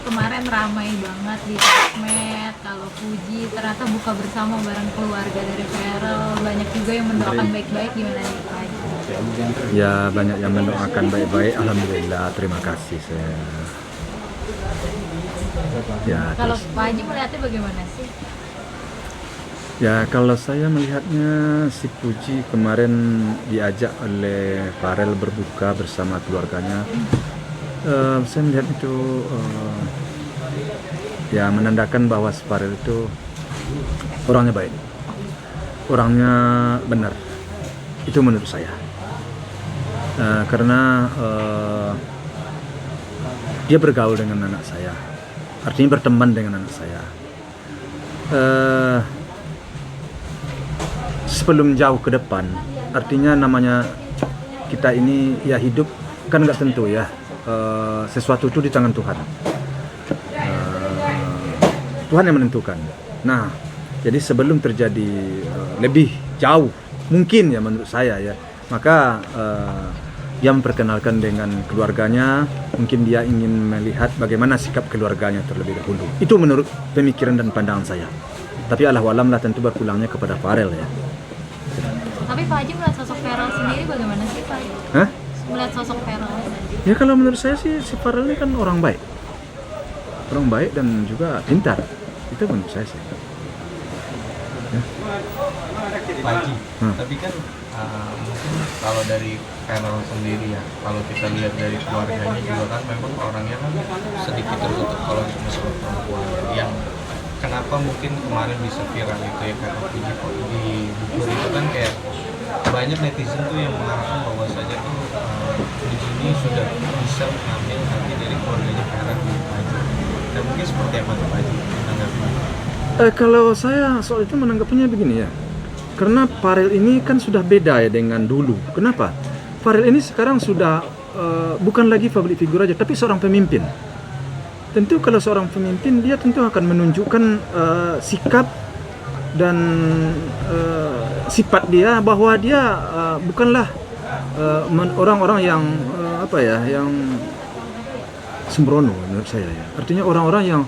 kemarin ramai banget di sosmed kalau Fuji ternyata buka bersama bareng keluarga dari Farel. Banyak juga yang mendoakan baik-baik, gimana nih Pak Haji? Ya, banyak yang mendoakan baik-baik. Alhamdulillah, terima kasih saya. Ya, Kalau Pak Haji melihatnya bagaimana sih? ya, kalau saya melihatnya si Puji kemarin diajak oleh Farel berbuka bersama keluarganya. Saya melihat itu ya menandakan bahwa si Farel itu orangnya baik, orangnya benar. Itu menurut saya. Karena dia bergaul dengan anak saya, artinya berteman dengan anak saya. Sebelum jauh ke depan, artinya namanya kita ini ya hidup kan nggak tentu ya. Sesuatu itu di tangan Tuhan. Tuhan yang menentukan. Nah, jadi sebelum terjadi lebih jauh mungkin ya menurut saya ya, maka dia memperkenalkan dengan keluarganya. Mungkin dia ingin melihat bagaimana sikap keluarganya terlebih dahulu. Itu menurut pemikiran dan pandangan saya. Tapi Allah alam lah, tentu berpulangnya kepada Farel ya. Tapi Pak Haji melihat sosok Farel sendiri bagaimana sih Pak Haji? Hah? Melihat sosok Farel. Ya kalau menurut saya sih si Farel ini kan orang baik. Orang baik dan juga pintar. Itu menurut saya sih. Ya. Pak Haji, tapi kan mungkin kalau dari Farel sendiri ya, kalau kita lihat dari keluarganya juga kan memang orangnya kan sedikit tertutup kalau masalah perempuan. Yang kenapa mungkin kemarin bisa viral itu ya, karena Puji di buku itu kan kayak banyak netizen tuh yang mengharapkan bahwa saja tuh Puji ini sudah bisa mengambil hati dari keluarganya Farel di Pak Haji. Dan mungkin seperti apa tuh Pak Haji menanggapi? Kalau saya soal itu menanggapinya begini ya. Karena Farel ini kan sudah beda ya dengan dulu. Kenapa? Farel ini sekarang sudah bukan lagi public figure aja, tapi seorang pemimpin. Tentu kalau seorang pemimpin, dia tentu akan menunjukkan sikap dan sifat dia, bahwa dia bukanlah orang-orang yang yang sembrono menurut saya ya. Artinya orang-orang yang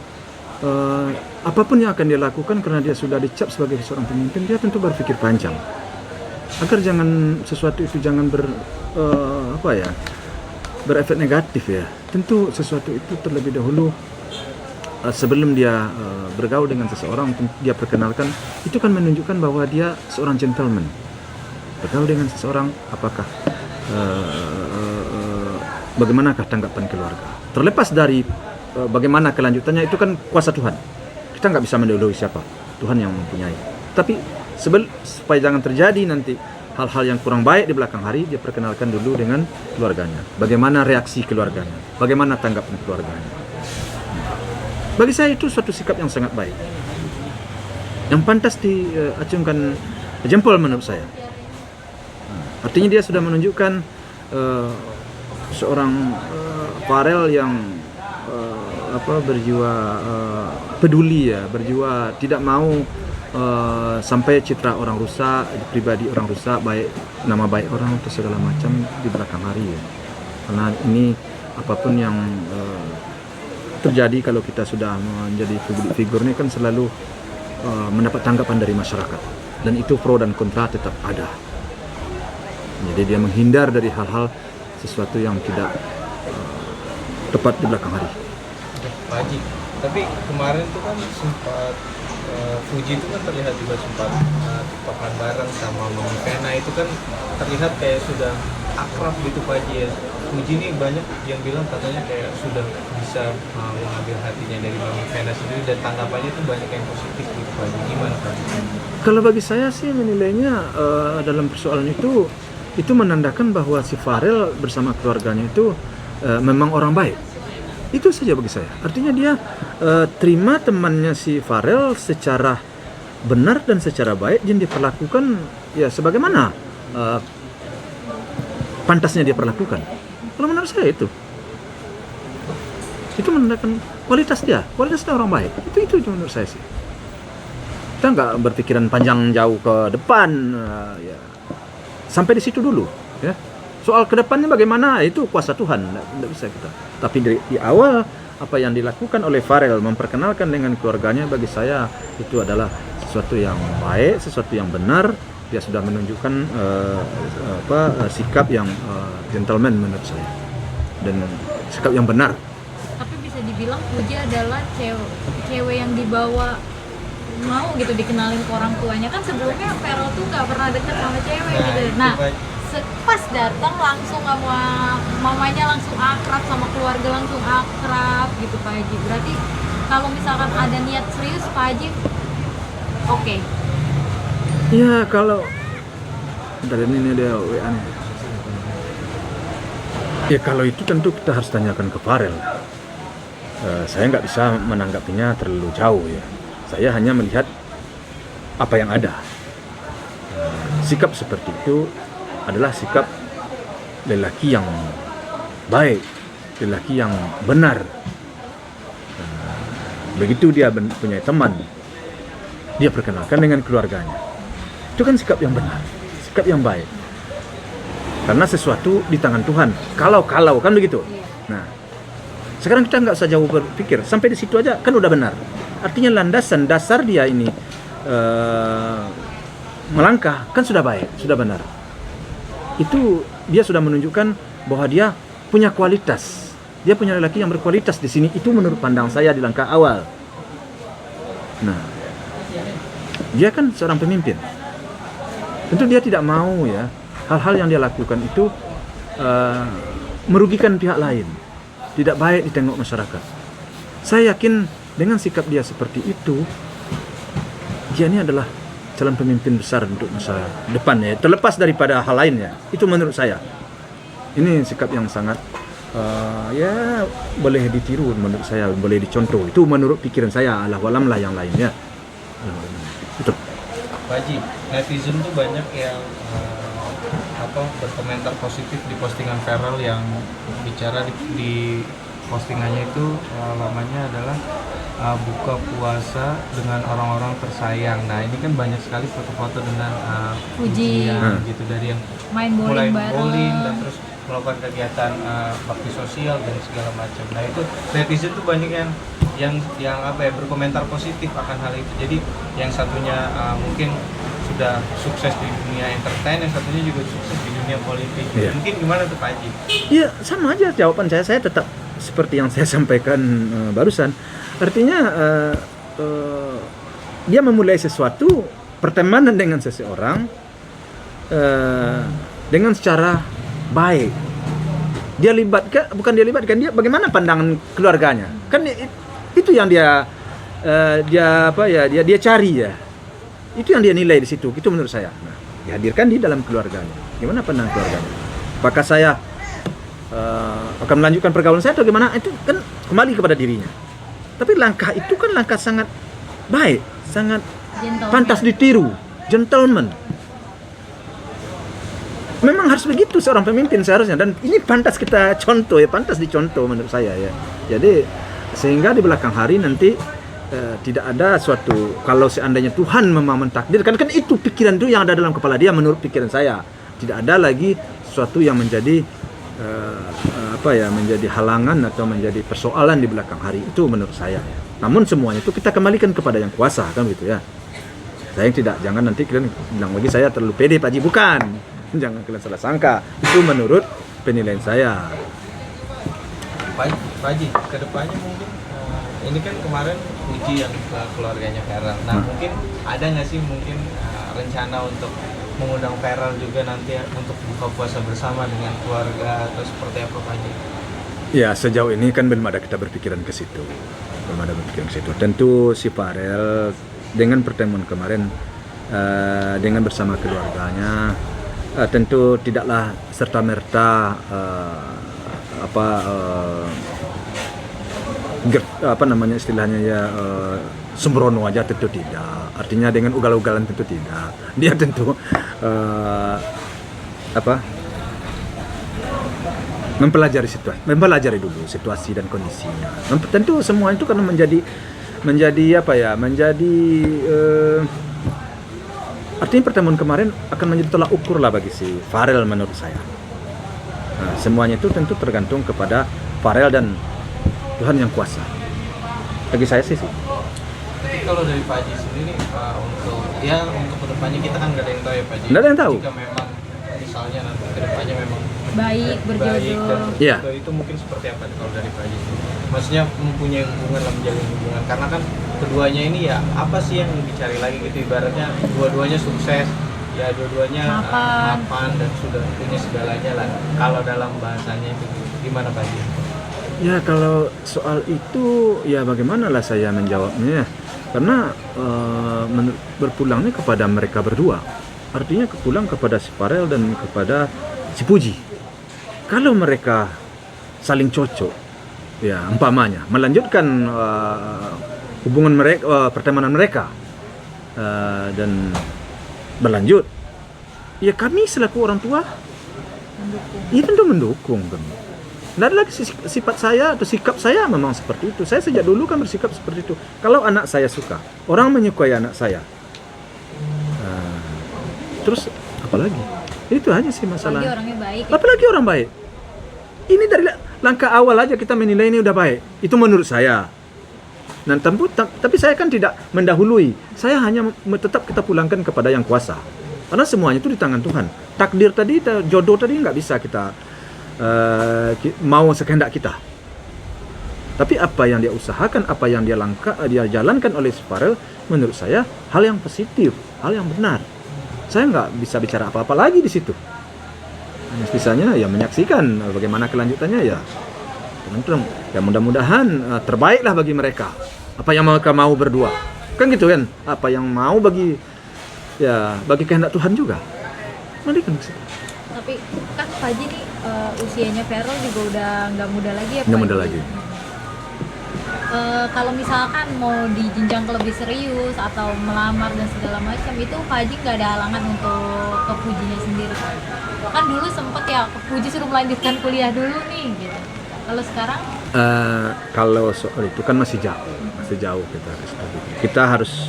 apapun yang akan dia lakukan karena dia sudah dicap sebagai seorang pemimpin, dia tentu berpikir panjang agar jangan sesuatu itu jangan berefek negatif ya. Tentu sesuatu itu terlebih dahulu sebelum dia bergaul dengan seseorang, dia perkenalkan, itu kan menunjukkan bahwa dia seorang gentleman. Bergaul dengan seseorang, apakah bagaimanakah tanggapan keluarga, terlepas dari bagaimana kelanjutannya, itu kan kuasa Tuhan. Kita nggak bisa mendahului siapa, Tuhan yang mempunyai. Tapi supaya jangan terjadi nanti hal-hal yang kurang baik di belakang hari, dia perkenalkan dulu dengan keluarganya. Bagaimana reaksi keluarganya, bagaimana tanggapan keluarganya. Bagi saya itu suatu sikap yang sangat baik, yang pantas diacungkan jempol menurut saya. Artinya dia sudah menunjukkan seorang Farel yang berjiwa peduli ya, berjiwa tidak mau sampai citra orang rusak, pribadi orang rusak, baik nama baik orang atau segala macam di belakang hari ya. Karena ini apapun yang terjadi kalau kita sudah menjadi public figure ini kan selalu mendapat tanggapan dari masyarakat, dan itu pro dan kontra tetap ada. Jadi dia menghindar dari hal-hal sesuatu yang tidak tepat di belakang hari. Pak Haji, tapi kemarin tuh kan sempat Fuji itu kan terlihat juga sempat tiktokan bareng sama Mami Vena, itu kan terlihat kayak sudah akrab gitu Pak Haji ya. Fuji ini banyak yang bilang katanya kayak sudah bisa mengambil hatinya dari Mami Vena sendiri, dan tanggapannya tuh banyak yang positif gitu Pak Haji. Gimana Pak Haji? Kalau bagi saya sih menilainya dalam persoalan itu menandakan bahwa si Farel bersama keluarganya itu memang orang baik. Itu saja bagi saya. Artinya dia terima temannya si Farel secara benar dan secara baik, dan diperlakukan ya sebagaimana pantasnya dia perlakukan. Kalau menurut saya itu menandakan kualitas dia orang baik. Itu menurut saya sih. Kita nggak berpikiran panjang jauh ke depan, ya sampai di situ dulu ya. Soal kedepannya bagaimana, itu kuasa Tuhan, tidak bisa kita. Tapi di awal apa yang dilakukan oleh Farel memperkenalkan dengan keluarganya, bagi saya itu adalah sesuatu yang baik, sesuatu yang benar. Dia sudah menunjukkan sikap yang gentleman menurut saya, dan sikap yang benar. Tapi bisa dibilang Puji adalah cewek yang dibawa mau gitu dikenalin ke orang tuanya. Kan sebelumnya Farel tuh nggak pernah deket sama cewek gitu. Nah, pas datang langsung sama mamanya langsung akrab, sama keluarga langsung akrab gitu Pak Haji. Berarti kalau misalkan ada niat serius Pak Haji, oke. Ya kalau dari ini dia WA nih. Ya kalau itu tentu kita harus tanyakan ke Farel. Saya nggak bisa menanggapinya terlalu jauh ya. Saya hanya melihat apa yang ada. Sikap seperti itu adalah sikap lelaki yang baik, lelaki yang benar. Begitu dia punya teman, dia perkenalkan dengan keluarganya. Itu kan sikap yang benar, sikap yang baik. Karena sesuatu di tangan Tuhan. Kalau kan begitu. Nah, sekarang kita nggak usah jauh berpikir, sampai di situ aja kan udah benar. Artinya landasan dasar dia ini melangkah kan sudah baik, sudah benar. Itu dia sudah menunjukkan bahwa dia punya kualitas. Dia punya lelaki yang berkualitas di sini. Itu menurut pandang saya di langkah awal. Nah, dia kan seorang pemimpin. Tentu dia tidak mau ya hal-hal yang dia lakukan itu merugikan pihak lain, tidak baik ditengok masyarakat. Saya yakin dengan sikap dia seperti itu, dia ini adalah calon pemimpin besar untuk masa depan ya, terlepas daripada hal lainnya. Itu menurut saya. Ini sikap yang sangat ya boleh ditiru menurut saya, boleh dicontoh. Itu menurut pikiran saya, alah walam lah yang lainnya. Betul. Pak Haji, netizen tuh banyak yang berkomentar positif di postingan Farel yang bicara di postingannya itu namanya adalah buka puasa dengan orang-orang tersayang. Nah ini kan banyak sekali foto-foto dengan Puji gitu, dari yang main mulai bowling bowling dan terus melakukan kegiatan bakti sosial dan segala macam. Nah itu netizen tuh banyak yang berkomentar positif akan hal itu. Jadi yang satunya mungkin sudah sukses di dunia entertain, yang satunya juga sukses di dunia politik. Yeah. Mungkin gimana tuh Pak Haji? Iya, sama aja jawaban saya tetap seperti yang saya sampaikan barusan. Artinya dia memulai sesuatu pertemanan dengan seseorang dengan secara baik. Dia bagaimana pandangan keluarganya? Kan itu yang dia cari ya. Itu yang dia nilai di situ. Itu menurut saya. Nah, dihadirkan di dalam keluarganya. Gimana pandangan keluarganya? Apakah saya akan melanjutkan pergaulan saya atau gimana? Itu kan kembali kepada dirinya. Tapi langkah itu kan langkah sangat baik, sangat pantas ditiru, gentleman. Memang harus begitu seorang pemimpin seharusnya, dan ini pantas kita contoh ya, pantas dicontoh menurut saya ya. Jadi sehingga di belakang hari nanti tidak ada suatu, kalau seandainya Tuhan memang mentakdirkan, kan itu pikiran itu yang ada dalam kepala dia menurut pikiran saya. Tidak ada lagi sesuatu yang menjadi menjadi halangan atau menjadi persoalan di belakang hari itu menurut saya. Namun semuanya itu kita kembalikan kepada yang kuasa kan gitu ya. Saya jangan nanti kalian bilang lagi saya terlalu pede Pak Haji, bukan. Jangan kalian salah sangka. Itu menurut penilaian saya. Pak Haji, kedepannya mungkin ini kan kemarin Puji yang ke keluarganya Farel. Nah mungkin ada nggak sih mungkin rencana untuk mengundang Farel juga nanti untuk buka puasa bersama dengan keluarga atau seperti apa Pak Haji? Ya sejauh ini kan belum ada kita berpikiran ke situ. Tentu si Farel dengan pertemuan kemarin dengan bersama keluarganya tentu tidaklah serta-merta istilahnya ya sembrono aja, tentu tidak. Artinya dengan ugal-ugalan tentu tidak. Dia tentu mempelajari dulu situasi dan kondisinya. Tentu semua itu kan artinya pertemuan kemarin akan menjadi tolak ukur lah bagi si Farel menurut saya. Nah, semuanya itu tentu tergantung kepada Farel dan Tuhan yang kuasa. Bagi saya sih. Tapi kalau dari Pak Haji sendiri untuk kedepannya kita kan nggak ada yang tahu ya Pak Haji. Nggak ada yang tahu. Jika memang misalnya nanti kedepannya memang Baik, berjodoh. dan Iya. itu mungkin seperti apa kalau dari Pak Haji sendiri? Maksudnya mempunyai hubungan lah, menjalin hubungan, karena kan keduanya ini ya apa sih yang dicari lagi gitu, ibaratnya dua-duanya sukses ya, dua-duanya mapan dan sudah punya segalanya lah kalau dalam bahasanya itu. Gimana Pak Haji? Ya kalau soal itu ya bagaimana lah saya menjawabnya, karena berpulangnya kepada mereka berdua, artinya pulang kepada si Farel dan kepada si Puji. Kalau mereka saling cocok, ya umpamanya melanjutkan hubungan mereka, pertemanan mereka, dan berlanjut, ya kami selaku orang tua ya tentu mendukung kan. Tidak ada lagi sifat saya atau sikap saya memang seperti itu. Saya sejak dulu kan bersikap seperti itu. Kalau anak saya suka, orang menyukai anak saya, terus apalagi? Itu aja sih masalah. Apalagi orangnya baik. Apalagi orang baik. Ini dari langkah awal aja kita menilai ini udah baik. Itu menurut saya. Dan tapi saya kan tidak mendahului. Saya hanya tetap kita pulangkan kepada yang kuasa. Karena semuanya itu di tangan Tuhan. Takdir tadi, jodoh tadi nggak bisa kita mau sekehendak kita. Tapi apa yang dia usahakan, apa yang dia jalankan oleh Farel, menurut saya hal yang positif, hal yang benar. Saya nggak bisa bicara apa-apa lagi di situ. Hanya sisanya ya menyaksikan bagaimana kelanjutannya ya. Teman-teman, ya mudah-mudahan terbaiklah bagi mereka. Apa yang mereka mau berdua, kan gitu kan? Apa yang mau bagi kehendak Tuhan juga. Mari kan. Tapi kan Pak Haji nih usianya Farel juga udah nggak muda lagi ya Pak? Nggak muda lagi. Kalau misalkan mau di jenjang ke lebih serius atau melamar dan segala macam, itu Pak Haji nggak ada halangan untuk ke Pujinya sendiri? Kan dulu sempet ya Puji suruh melanjutkan kuliah dulu nih gitu. Kalau sekarang? Kalau soal itu kan masih jauh kita harus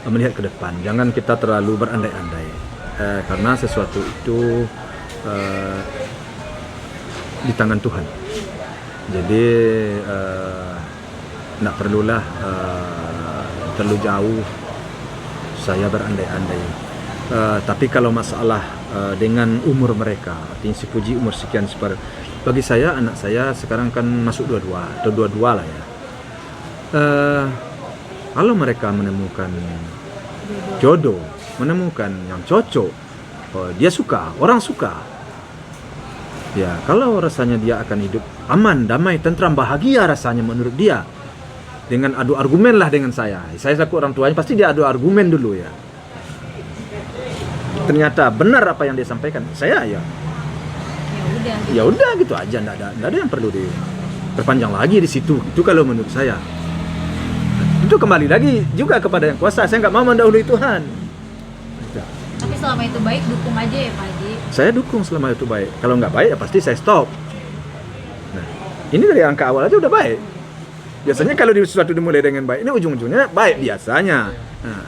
melihat ke depan. Jangan kita terlalu berandai-andai, karena sesuatu itu di tangan Tuhan. Jadi tidak perlulah terlalu jauh saya berandai-andai. Tapi kalau masalah dengan umur mereka, artinya si Puji umur sekian bagi saya, anak saya sekarang kan masuk 22 atau 22 lah ya. Kalau mereka menemukan jodoh, menemukan yang cocok, dia suka, orang suka, ya kalau rasanya dia akan hidup aman, damai, tentram, bahagia rasanya menurut dia, dengan adu argumen lah dengan saya selaku orang tuanya, pasti dia adu argumen dulu ya. Ternyata benar apa yang dia sampaikan, saya ya udah gitu aja, nggak ada yang perlu diperpanjang lagi di situ. Itu kalau menurut saya. Itu kembali lagi juga kepada yang kuasa. Saya nggak mau mendahului Tuhan. Tapi selama itu baik, dukung aja ya Pak Haji? Saya dukung selama itu baik. Kalau nggak baik ya pasti saya stop. Nah, ini dari angka awal aja udah baik. Biasanya kalau sesuatu dimulai dengan baik, ini ujung-ujungnya baik biasanya. Nah,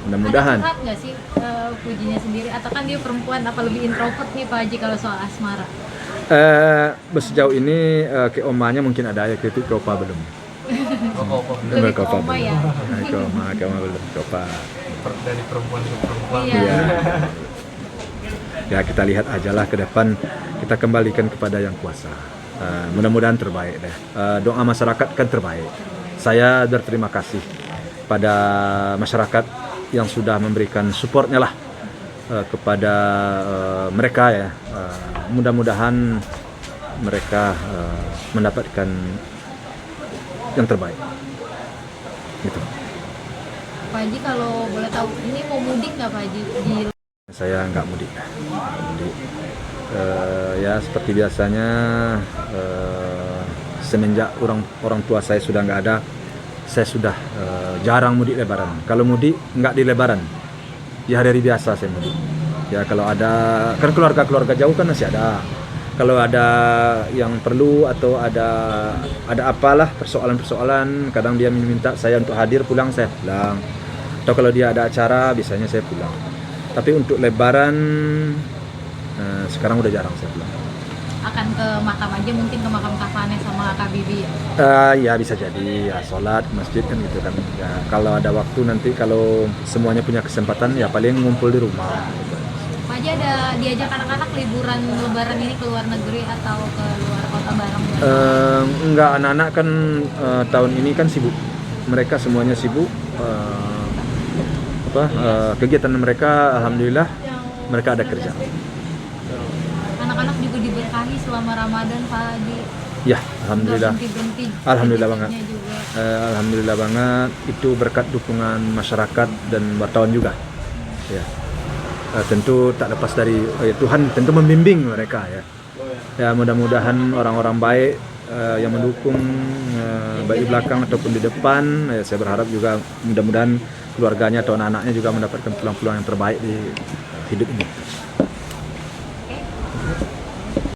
mudah-mudahan. Ada curhat nggak sih Pujinya sendiri? Atau kan dia perempuan, apa lebih introvert nih Pak Haji kalau soal asmara? Sejauh ini ke omanya mungkin ada ya, ke opa belum. Lebih ke oma ya? Ke oma belum, ke opa. Dari perempuan ke perempuan. Iya. Ya kita lihat aja lah ke depan, kita kembalikan kepada yang kuasa. Mudah-mudahan terbaik deh. Doa masyarakat kan terbaik. Saya berterima kasih pada masyarakat yang sudah memberikan supportnya lah kepada mereka ya. Mudah-mudahan mereka mendapatkan yang terbaik. Gitu. Pak Haji kalau boleh tahu, ini mau mudik nggak Pak Haji? Saya nggak mudik. Ya seperti biasanya, semenjak orang tua saya sudah nggak ada, saya sudah jarang mudik lebaran. Kalau mudik nggak di lebaran, di hari-hari biasa saya mudik. Ya kalau ada, kan keluarga jauh kan masih ada. Kalau ada yang perlu atau ada apalah persoalan-persoalan, kadang dia minta saya untuk hadir pulang, saya pulang. Atau kalau dia ada acara, biasanya saya pulang. Tapi untuk lebaran sekarang udah jarang saya pulang. akan ke makam aja, mungkin ke makam Kak Vane sama Kak Bibi ya? Ya bisa jadi ya, sholat masjid kan gitu kan ya, kalau ada waktu nanti, kalau semuanya punya kesempatan ya paling ngumpul di rumah gitu. Pak Haji ada diajak anak-anak liburan lebaran ini ke luar negeri atau ke luar kota bareng? Enggak, anak-anak kan tahun ini kan sibuk, mereka semuanya sibuk, kegiatan mereka alhamdulillah mereka ada kerja. Anak-anak juga diberkahi selama Ramadan Pak Haji. Ya, alhamdulillah. Nggak berhenti-berhenti Alhamdulillah banget. juga. Alhamdulillah banget, itu berkat dukungan masyarakat dan wartawan juga. Ya. Tentu tak lepas dari Tuhan tentu membimbing mereka ya. Ya mudah-mudahan orang-orang baik yang mendukung baik di belakang ataupun di depan, saya berharap juga mudah-mudahan keluarganya atau anak-anaknya juga mendapatkan peluang-peluang yang terbaik di hidup ini.